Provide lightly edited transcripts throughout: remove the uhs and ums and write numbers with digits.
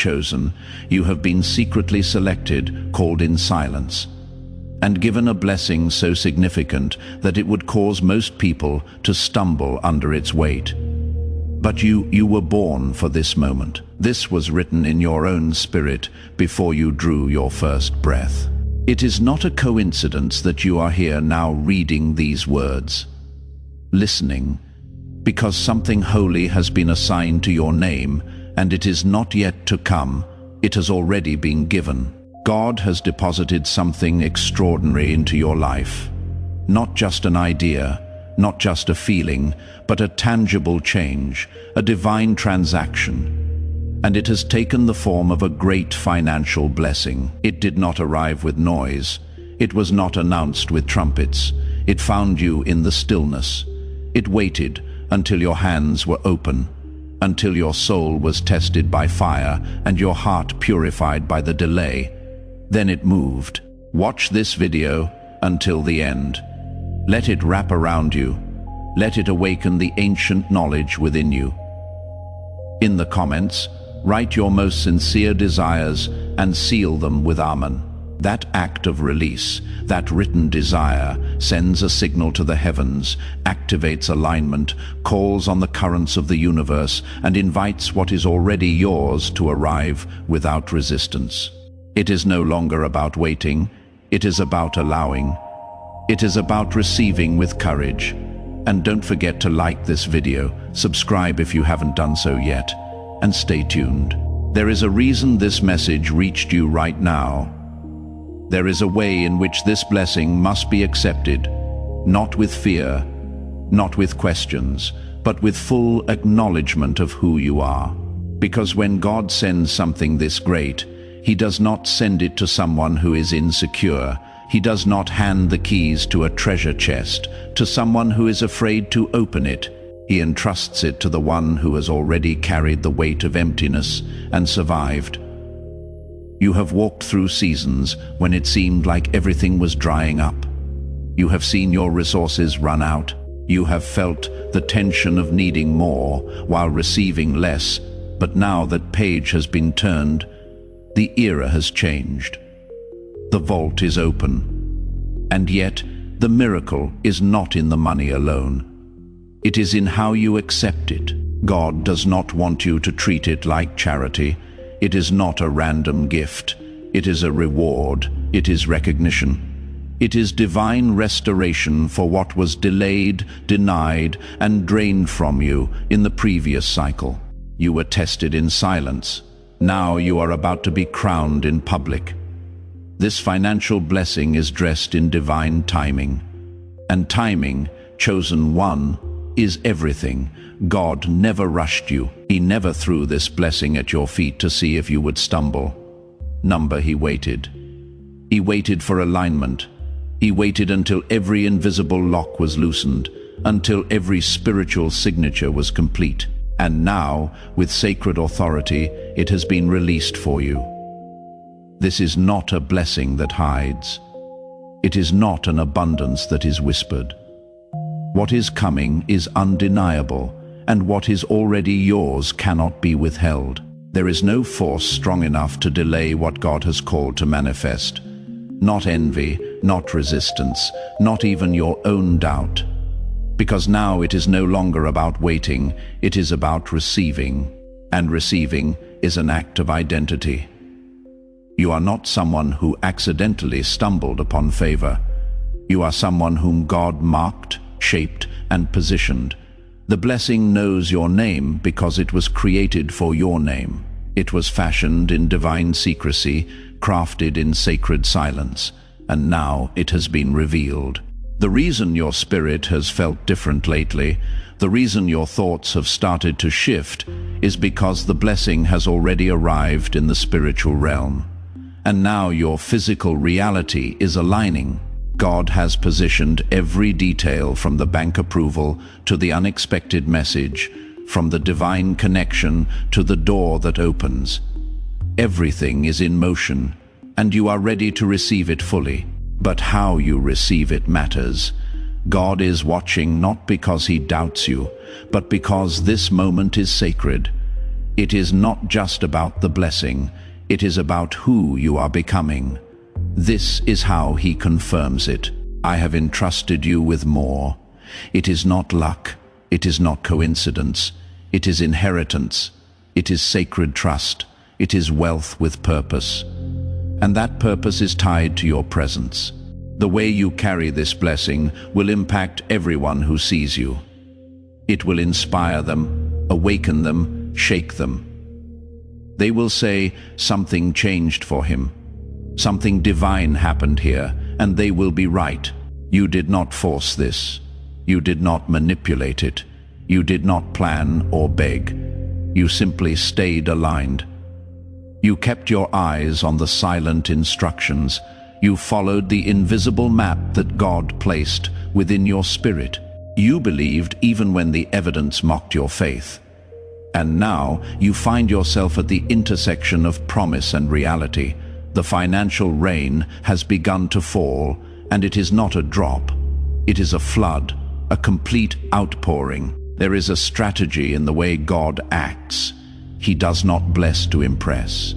chosen, you have been secretly selected, called in silence, and given a blessing so significant that it would cause most people to stumble under its weight. But you were born for this moment. This was written in your own spirit before you drew your first breath. It is not a coincidence that you are here now reading these words, listening, because something holy has been assigned to your name, and it is not yet to come, it has already been given. God has deposited something extraordinary into your life. Not just an idea, not just a feeling, but a tangible change, a divine transaction. And it has taken the form of a great financial blessing. It did not arrive with noise. It was not announced with trumpets. It found you in the stillness. It waited until your hands were open, until your soul was tested by fire and your heart purified by the delay. Then it moved. Watch this video until the end. Let it wrap around you. Let it awaken the ancient knowledge within you. In the comments, write your most sincere desires and seal them with Amen. That act of release, that written desire, sends a signal to the heavens, activates alignment, calls on the currents of the universe, and invites what is already yours to arrive without resistance. It is no longer about waiting, it is about allowing. It is about receiving with courage. And don't forget to like this video, subscribe if you haven't done so yet, and stay tuned. There is a reason this message reached you right now. There is a way in which this blessing must be accepted, not with fear, not with questions, but with full acknowledgement of who you are. Because when God sends something this great, He does not send it to someone who is insecure. He does not hand the keys to a treasure chest to someone who is afraid to open it. He entrusts it to the one who has already carried the weight of emptiness and survived. You have walked through seasons when it seemed like everything was drying up. You have seen your resources run out. You have felt the tension of needing more while receiving less. But now that page has been turned, the era has changed. The vault is open. And yet, the miracle is not in the money alone. It is in how you accept it. God does not want you to treat it like charity. It is not a random gift. It is a reward. It is recognition. It is divine restoration for what was delayed, denied, and drained from you in the previous cycle. You were tested in silence. Now you are about to be crowned in public. This financial blessing is dressed in divine timing. And timing, chosen one, is everything. God never rushed you. He never threw this blessing at your feet to see if you would stumble. He waited. He waited for alignment. He waited until every invisible lock was loosened, until every spiritual signature was complete. And now, with sacred authority, it has been released for you. This is not a blessing that hides. It is not an abundance that is whispered. What is coming is undeniable, and what is already yours cannot be withheld. There is no force strong enough to delay what God has called to manifest. Not envy, not resistance, not even your own doubt. Because now it is no longer about waiting, it is about receiving. And receiving is an act of identity. You are not someone who accidentally stumbled upon favor. You are someone whom God marked, shaped, and positioned. The blessing knows your name because it was created for your name. It was fashioned in divine secrecy, crafted in sacred silence, and now it has been revealed. The reason your spirit has felt different lately, the reason your thoughts have started to shift, is because the blessing has already arrived in the spiritual realm. And now your physical reality is aligning. God has positioned every detail, from the bank approval to the unexpected message, from the divine connection to the door that opens. Everything is in motion, and you are ready to receive it fully. But how you receive it matters. God is watching not because He doubts you, but because this moment is sacred. It is not just about the blessing, it is about who you are becoming. This is how he confirms it. I have entrusted you with more. It is not luck, it is not coincidence, it is inheritance, it is sacred trust, it is wealth with purpose. And that purpose is tied to your presence. The way you carry this blessing will impact everyone who sees you. It will inspire them, awaken them, shake them. They will say, something changed for him. Something divine happened here, and they will be right. You did not force this. You did not manipulate it. You did not plan or beg. You simply stayed aligned. You kept your eyes on the silent instructions. You followed the invisible map that God placed within your spirit. You believed even when the evidence mocked your faith. And now you find yourself at the intersection of promise and reality. The financial rain has begun to fall, and it is not a drop. It is a flood, a complete outpouring. There is a strategy in the way God acts. He does not bless to impress.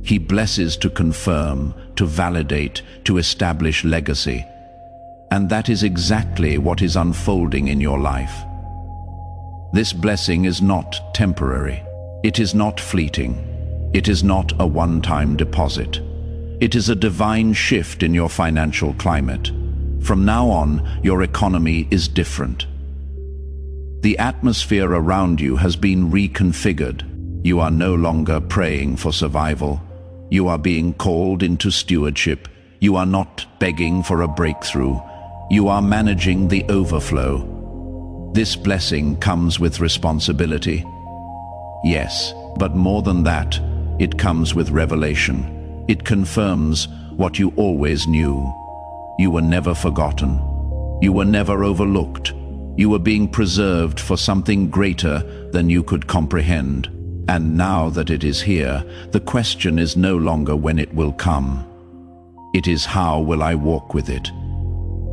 He blesses to confirm, to validate, to establish legacy. And that is exactly what is unfolding in your life. This blessing is not temporary. It is not fleeting. It is not a one-time deposit. It is a divine shift in your financial climate. From now on, your economy is different. The atmosphere around you has been reconfigured. You are no longer praying for survival. You are being called into stewardship. You are not begging for a breakthrough. You are managing the overflow. This blessing comes with responsibility. Yes, but more than that, it comes with revelation. It confirms what you always knew. You were never forgotten. You were never overlooked. You were being preserved for something greater than you could comprehend. And now that it is here, the question is no longer when it will come. It is how will I walk with it?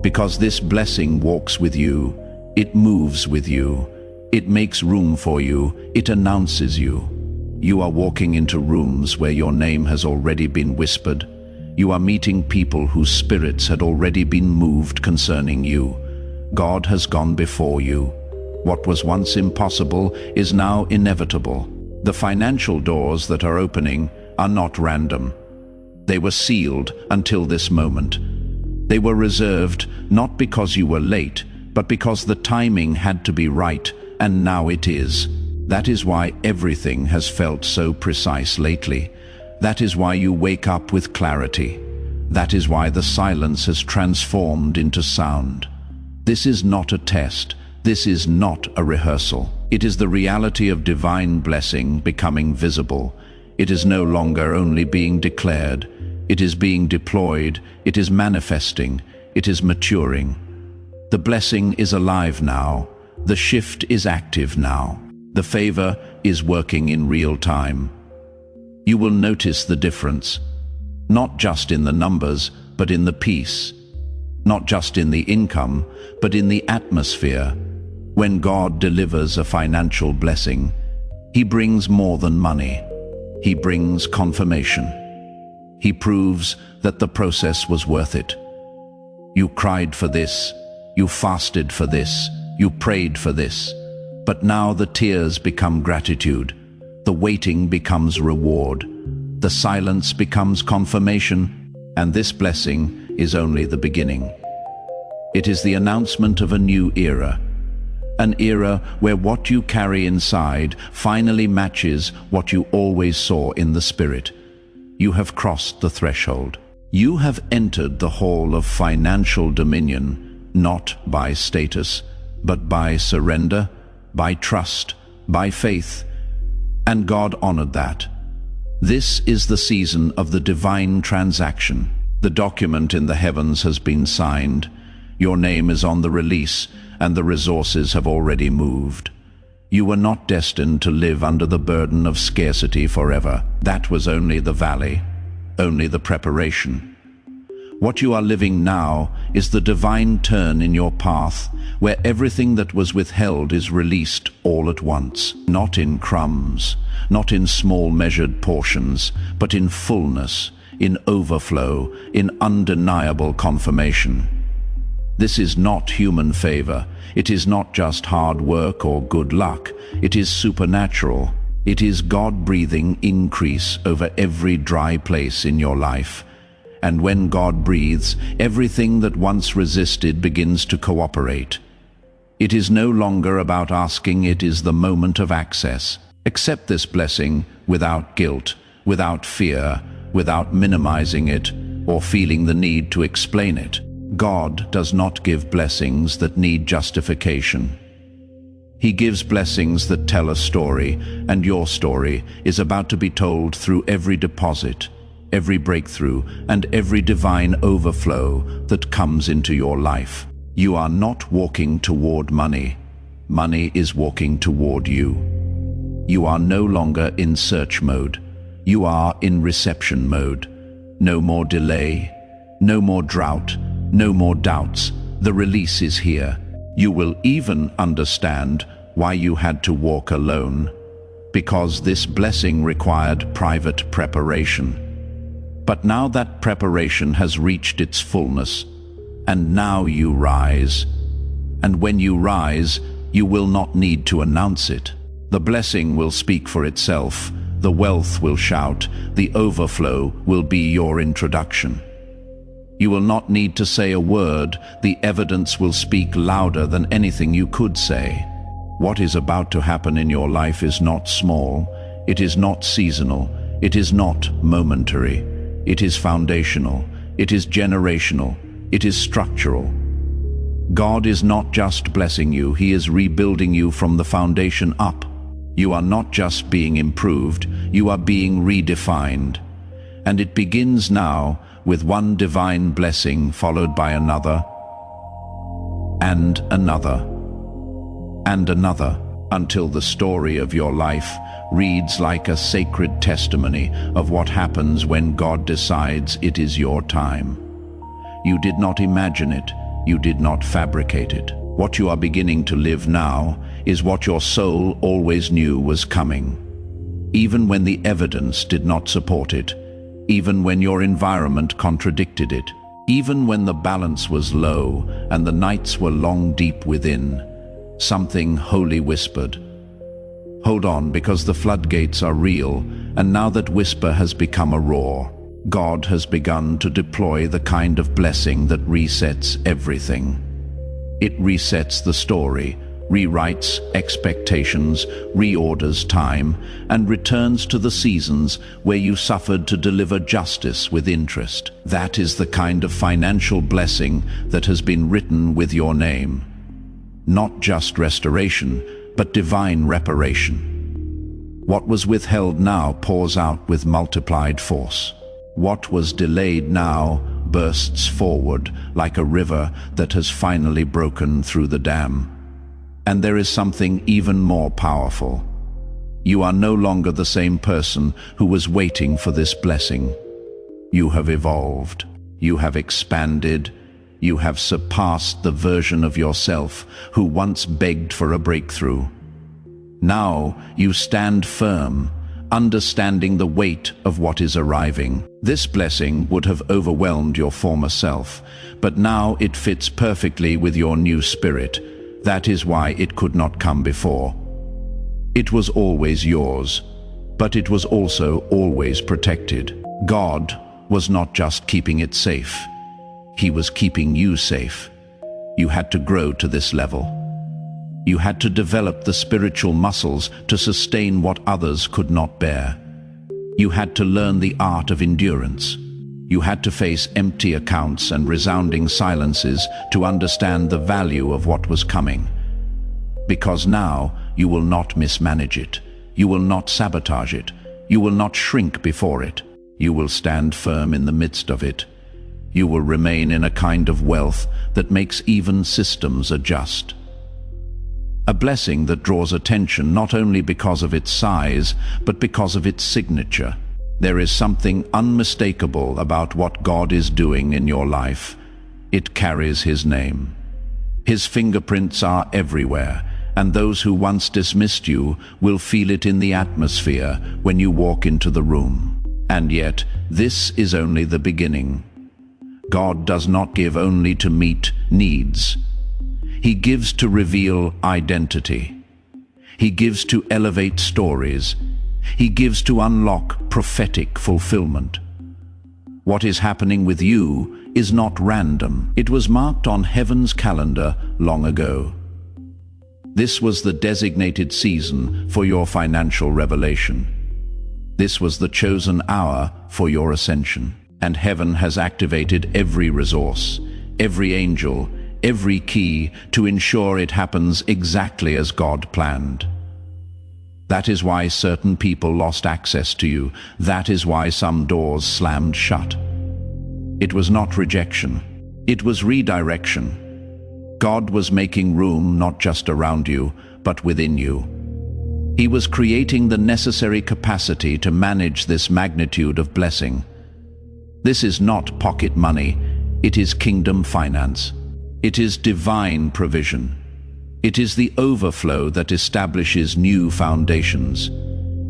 Because this blessing walks with you, it moves with you, it makes room for you, it announces you. You are walking into rooms where your name has already been whispered. You are meeting people whose spirits had already been moved concerning you. God has gone before you. What was once impossible is now inevitable. The financial doors that are opening are not random. They were sealed until this moment. They were reserved not because you were late, but because the timing had to be right, and now it is. That is why everything has felt so precise lately. That is why you wake up with clarity. That is why the silence has transformed into sound. This is not a test. This is not a rehearsal. It is the reality of divine blessing becoming visible. It is no longer only being declared. It is being deployed. It is manifesting. It is maturing. The blessing is alive now. The shift is active now. The favor is working in real time. You will notice the difference, not just in the numbers, but in the peace. Not just in the income, but in the atmosphere. When God delivers a financial blessing, He brings more than money. He brings confirmation. He proves that the process was worth it. You cried for this, you fasted for this, you prayed for this, but now the tears become gratitude, the waiting becomes reward, the silence becomes confirmation, and this blessing is only the beginning. It is the announcement of a new era, an era where what you carry inside finally matches what you always saw in the spirit. You have crossed the threshold. You have entered the hall of financial dominion, not by status, but by surrender, by trust, by faith. And God honored that. This is the season of the divine transaction. The document in the heavens has been signed. Your name is on the release, and the resources have already moved. You were not destined to live under the burden of scarcity forever. That was only the valley, only the preparation. What you are living now is the divine turn in your path, where everything that was withheld is released all at once, not in crumbs, not in small measured portions, but in fullness, in overflow, in undeniable confirmation. This is not human favor. It is not just hard work or good luck. It is supernatural. It is God-breathing increase over every dry place in your life. And when God breathes, everything that once resisted begins to cooperate. It is no longer about asking, it is the moment of access. Accept this blessing without guilt, without fear, without minimizing it, or feeling the need to explain it. God does not give blessings that need justification. He gives blessings that tell a story, and your story is about to be told through every deposit, every breakthrough, and every divine overflow that comes into your life. You are not walking toward money. Money is walking toward you. You are no longer in search mode. You are in reception mode. No more delay, no more drought, no more doubts. The release is here. You will even understand why you had to walk alone, because this blessing required private preparation. But now that preparation has reached its fullness, and now you rise. And when you rise, you will not need to announce it. The blessing will speak for itself. The wealth will shout. The overflow will be your introduction. You will not need to say a word. The evidence will speak louder than anything you could say. What is about to happen in your life is not small. It is not seasonal. It is not momentary. It is foundational. It is generational. It is structural. God is not just blessing you. He is rebuilding you from the foundation up. You are not just being improved. You are being redefined. And it begins now with one divine blessing followed by another, and another, and another, until the story of your life reads like a sacred testimony of what happens when God decides it is your time. You did not imagine it. You did not fabricate it. What you are beginning to live now is what your soul always knew was coming. Even when the evidence did not support it, even when your environment contradicted it, even when the balance was low and the nights were long deep within, something holy whispered, "Hold on, because the floodgates are real, and now that whisper has become a roar." God has begun to deploy the kind of blessing that resets everything. It resets the story, rewrites expectations, reorders time, and returns to the seasons where you suffered to deliver justice with interest. That is the kind of financial blessing that has been written with your name. Not just restoration, but divine reparation. What was withheld now pours out with multiplied force. What was delayed now bursts forward like a river that has finally broken through the dam. And there is something even more powerful. You are no longer the same person who was waiting for this blessing. You have evolved. You have expanded. You have surpassed the version of yourself who once begged for a breakthrough. Now you stand firm, understanding the weight of what is arriving. This blessing would have overwhelmed your former self, but now it fits perfectly with your new spirit. That is why it could not come before. It was always yours, but it was also always protected. God was not just keeping it safe. He was keeping you safe. You had to grow to this level. You had to develop the spiritual muscles to sustain what others could not bear. You had to learn the art of endurance. You had to face empty accounts and resounding silences to understand the value of what was coming. Because now you will not mismanage it. You will not sabotage it. You will not shrink before it. You will stand firm in the midst of it. You will remain in a kind of wealth that makes even systems adjust. A blessing that draws attention not only because of its size, but because of its signature. There is something unmistakable about what God is doing in your life. It carries His name. His fingerprints are everywhere, and those who once dismissed you will feel it in the atmosphere when you walk into the room. And yet, this is only the beginning. God does not give only to meet needs. He gives to reveal identity. He gives to elevate stories. He gives to unlock prophetic fulfillment. What is happening with you is not random. It was marked on heaven's calendar long ago. This was the designated season for your financial revelation. This was the chosen hour for your ascension. And heaven has activated every resource, every angel, every key to ensure it happens exactly as God planned. That is why certain people lost access to you. That is why some doors slammed shut. It was not rejection. It was redirection. God was making room not just around you, but within you. He was creating the necessary capacity to manage this magnitude of blessing. This is not pocket money. It is kingdom finance. It is divine provision. It is the overflow that establishes new foundations.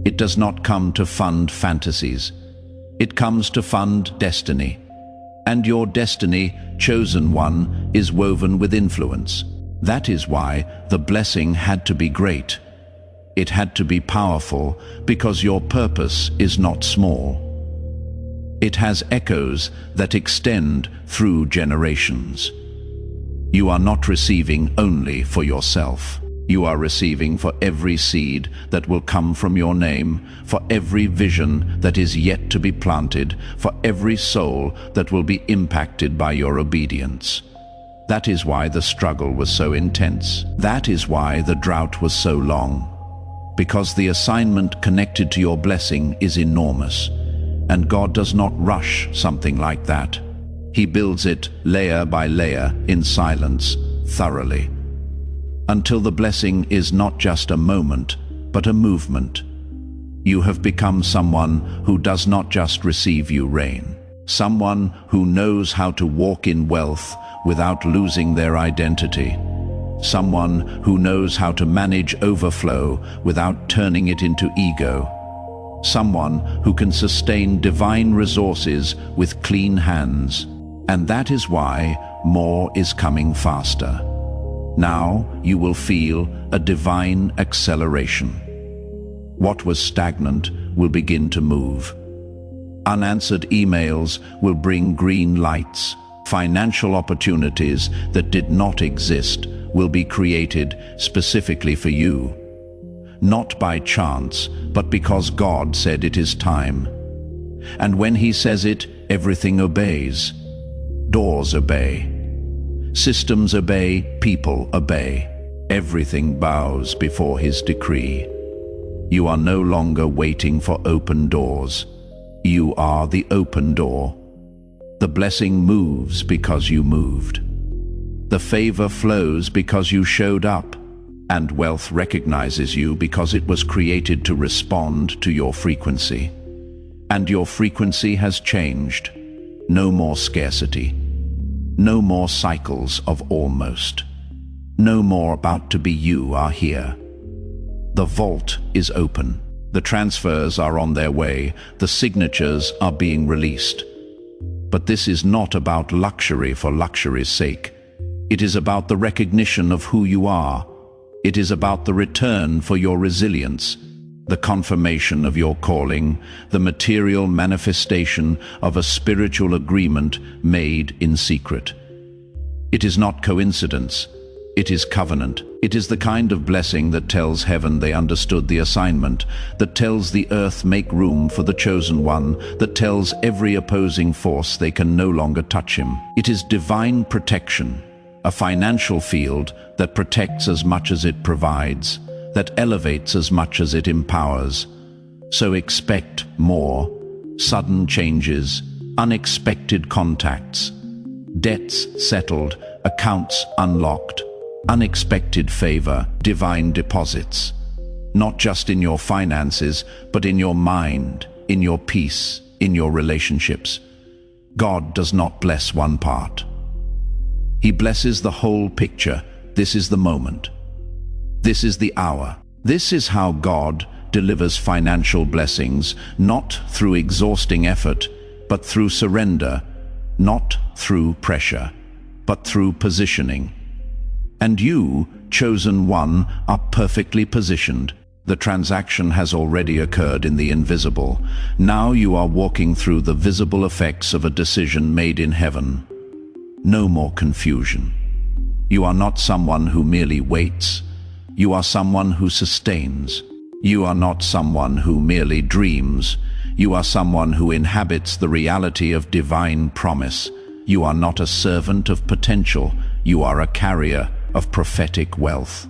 It does not come to fund fantasies. It comes to fund destiny. And your destiny, chosen one, is woven with influence. That is why the blessing had to be great. It had to be powerful, because your purpose is not small. It has echoes that extend through generations. You are not receiving only for yourself. You are receiving for every seed that will come from your name, for every vision that is yet to be planted, for every soul that will be impacted by your obedience. That is why the struggle was so intense. That is why the drought was so long. Because the assignment connected to your blessing is enormous. And God does not rush something like that. He builds it layer by layer in silence, thoroughly, until the blessing is not just a moment, but a movement. You have become someone who does not just receive you rain, someone who knows how to walk in wealth without losing their identity, someone who knows how to manage overflow without turning it into ego, someone who can sustain divine resources with clean hands. And that is why more is coming faster. Now you will feel a divine acceleration. What was stagnant will begin to move. Unanswered emails will bring green lights. Financial opportunities that did not exist will be created specifically for you. Not by chance, but because God said it is time. And when He says it, everything obeys. Doors obey. Systems obey. People obey. Everything bows before His decree. You are no longer waiting for open doors. You are the open door. The blessing moves because you moved. The favor flows because you showed up. And wealth recognizes you because it was created to respond to your frequency. And your frequency has changed. No more scarcity. No more cycles of almost. No more about to be you are here. The vault is open. The transfers are on their way. The signatures are being released. But this is not about luxury for luxury's sake. It is about the recognition of who you are. It is about the return for your resilience, the confirmation of your calling, the material manifestation of a spiritual agreement made in secret. It is not coincidence. It is covenant. It is the kind of blessing that tells heaven they understood the assignment, that tells the earth make room for the chosen one, that tells every opposing force they can no longer touch him. It is divine protection, a financial field that protects as much as it provides, that elevates as much as it empowers. So expect more, sudden changes, unexpected contacts, debts settled, accounts unlocked, unexpected favor, divine deposits, not just in your finances, but in your mind, in your peace, in your relationships. God does not bless one part. He blesses the whole picture. This is the moment. This is the hour. This is how God delivers financial blessings, not through exhausting effort, but through surrender, not through pressure, but through positioning. And you, chosen one, are perfectly positioned. The transaction has already occurred in the invisible. Now you are walking through the visible effects of a decision made in heaven. No more confusion. You are not someone who merely waits. You are someone who sustains. You are not someone who merely dreams. You are someone who inhabits the reality of divine promise. You are not a servant of potential. You are a carrier of prophetic wealth.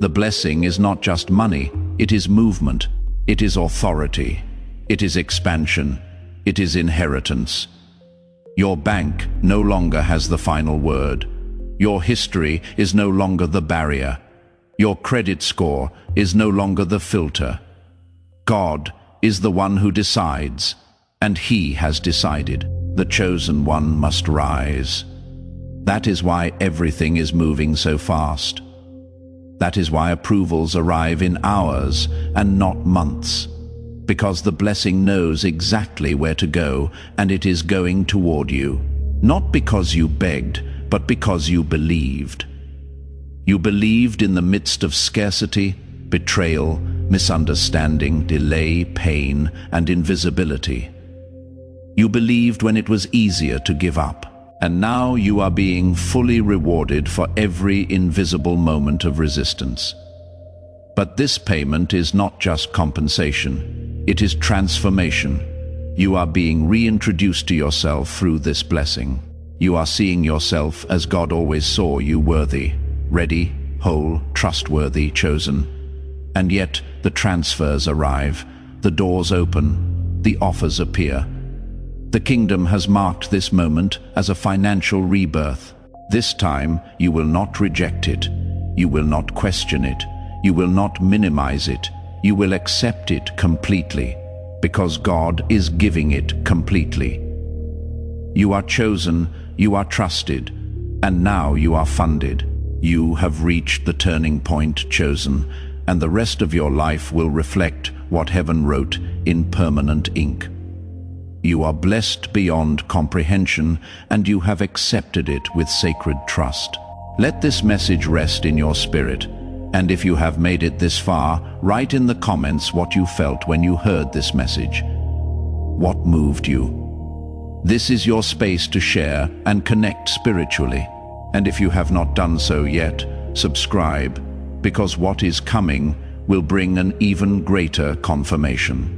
The blessing is not just money, it is movement, it is authority, it is expansion, it is inheritance. Your bank no longer has the final word. Your history is no longer the barrier. Your credit score is no longer the filter. God is the one who decides, and He has decided. The chosen one must rise. That is why everything is moving so fast. That is why approvals arrive in hours and not months. Because the blessing knows exactly where to go, and it is going toward you. Not because you begged, but because you believed. You believed in the midst of scarcity, betrayal, misunderstanding, delay, pain, and invisibility. You believed when it was easier to give up. And now you are being fully rewarded for every invisible moment of resistance. But this payment is not just compensation, it is transformation. You are being reintroduced to yourself through this blessing. You are seeing yourself as God always saw you, worthy, ready, whole, trustworthy, chosen. And yet the transfers arrive, the doors open, the offers appear. The kingdom has marked this moment as a financial rebirth. This time, you will not reject it. You will not question it. You will not minimize it. You will accept it completely, because God is giving it completely. You are chosen, you are trusted, and now you are funded. You have reached the turning point, chosen, and the rest of your life will reflect what heaven wrote in permanent ink. You are blessed beyond comprehension, and you have accepted it with sacred trust. Let this message rest in your spirit, and if you have made it this far, write in the comments what you felt when you heard this message. What moved you? This is your space to share and connect spiritually. And if you have not done so yet, subscribe, because what is coming will bring an even greater confirmation.